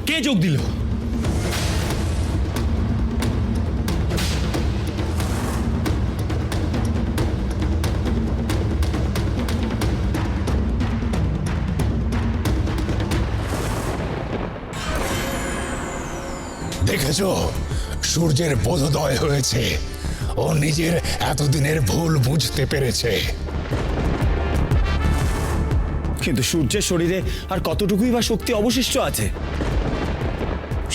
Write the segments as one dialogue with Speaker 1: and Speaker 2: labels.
Speaker 1: কে যোগ দিল?
Speaker 2: দেখেছো, সূর্যের বোধোদয় হয়েছে। ও নিজের এতদিনের ভুল বুঝতে পেরেছে।
Speaker 3: কিন্তু সূর্যের শরীরে আর কতটুকুই বা শক্তি অবশিষ্ট আছে?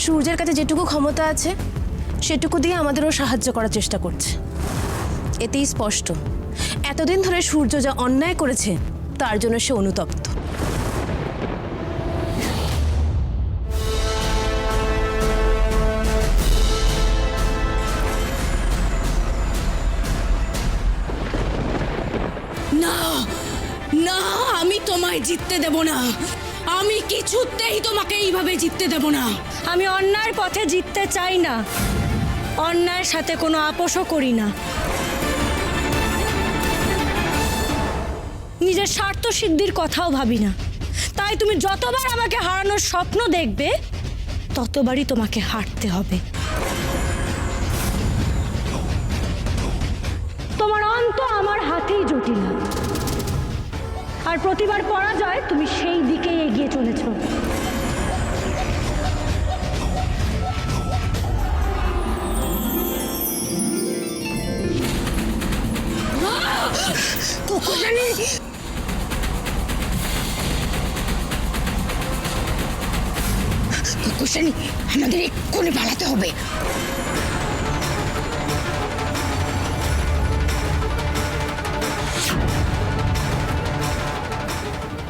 Speaker 4: সূর্যের কাছে যেটুকু ক্ষমতা আছে সেটুকু দিয়ে আমাদেরও সাহায্য করার চেষ্টা করছে। এতেই স্পষ্ট এতদিন ধরে সূর্য যা অন্যায় করেছে তার জন্য সে অনুতপ্ত।
Speaker 5: না না, আমি তোমায় জিততে দেব না। আমি কিছুতেই তোমাকে এইভাবে জিততে দেব না।
Speaker 6: আমি অন্যায়ের পথে জিততে চাই না, অন্যায়ের সাথে কোনো আপোষও করি না। নিজের স্বার্থ সিদ্ধির কথাও ভাবি না। তাই তুমি যতবার আমাকে হারানোর স্বপ্ন দেখবে ততবারই তোমাকে হারতে হবে। তোমার অন্ত আমার হাতেই জটিল, আর প্রতিবার পরাজয় তুমি সেই দিকেই এগিয়ে চলেছ।
Speaker 5: কুকুরসানি, আমাদের এক্ষুনি পালাতে হবে।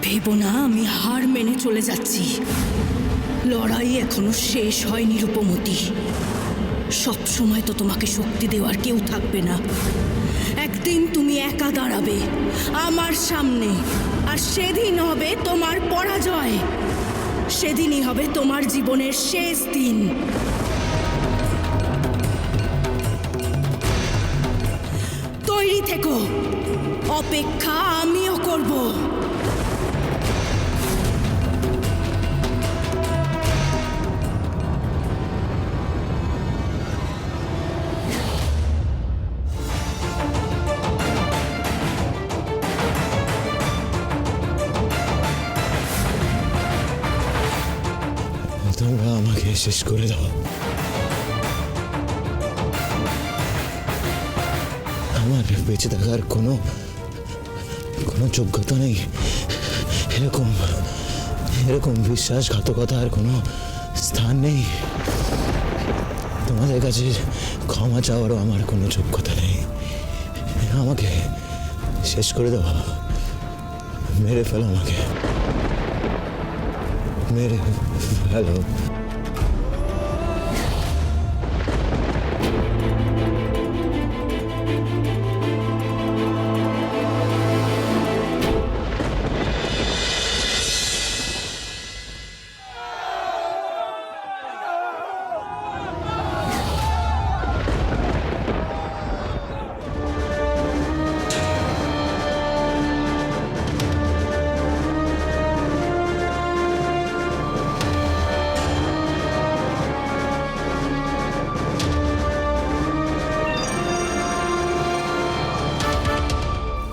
Speaker 5: ভেবো না আমি হার মেনে চলে যাচ্ছি। লড়াই এখনো শেষ হয়নি রূপমতি। সব সময় তো তোমাকে শক্তি দেওয়ার কেউ থাকবে না। একদিন তুমি একা দাঁড়াবে আমার সামনে, আর সেদিন হবে তোমার পরাজয়। সেদিনই হবে তোমার জীবনের শেষ দিন। তৈরি থেকো, অপেক্ষা আমিও করব।
Speaker 3: তোমরা আমাকে শেষ করে দাও। আমার বেঁচে থাকার কোনো যোগ্যতা নেই। এরকম বিশ্বাসঘাতকতার কোনো স্থান নেই। তোমাদের কাছে ক্ষমা চাওয়ারও আমার কোনো যোগ্যতা নেই। আমাকে শেষ করে দাও, মেরে ফেলো, আমাকে মেরে ফেলো।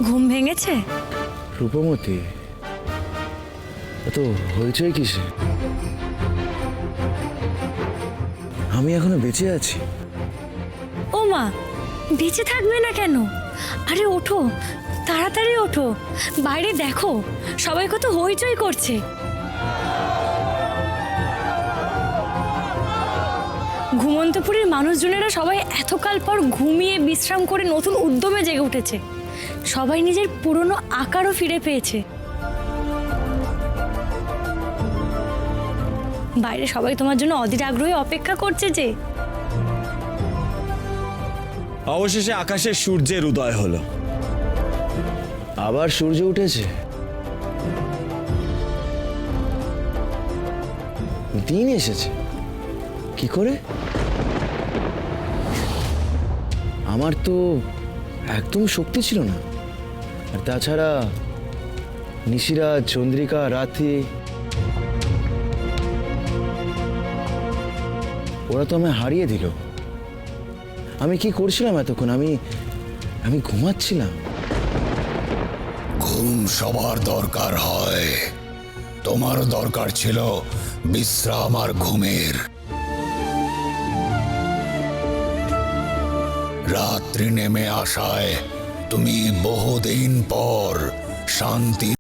Speaker 6: ঘুম ভেঙেছে?
Speaker 3: রূপমতি, এত হয়েছেই কিসে? আমি এখনো বেঁচে আছি।
Speaker 6: ও মা, বেঁচে থাকবে না কেন? আরে ওঠো, তাড়াতাড়ি ওঠো, বাইরে দেখো সবাই কত হইচই করছে। ঘুমন্তপুরের মানুষজনেরা সবাই এতকাল পর ঘুমিয়ে বিশ্রাম করে নতুন উদ্যমে জেগে উঠেছে। সবাই নিজের পুরনো আকারও ফিরে পেয়েছে। বাইরে সবাই তোমার জন্য অধীর আগ্রহে অপেক্ষা করছে যে।
Speaker 3: অবশেষে আকাশে সূর্যের উদয় হলো। আবার সূর্য উঠেছে। দিন এসেছে। কি করে? আমার তো একদম শক্তি ছিল না। আর তাছাড়া নিশিরাত, চন্দ্রিকা, রাথি ওরা তো আমায় হারিয়ে দিল। আমি কি করছিলাম এতক্ষণ? আমি ঘুমাচ্ছিলাম।
Speaker 2: ঘুম সবার দরকার হয়, তোমারও দরকার ছিল বিশ্রাম আর ঘুমের। রাত্রি নেমে আসায় তুমি বহুদিন পর শান্তি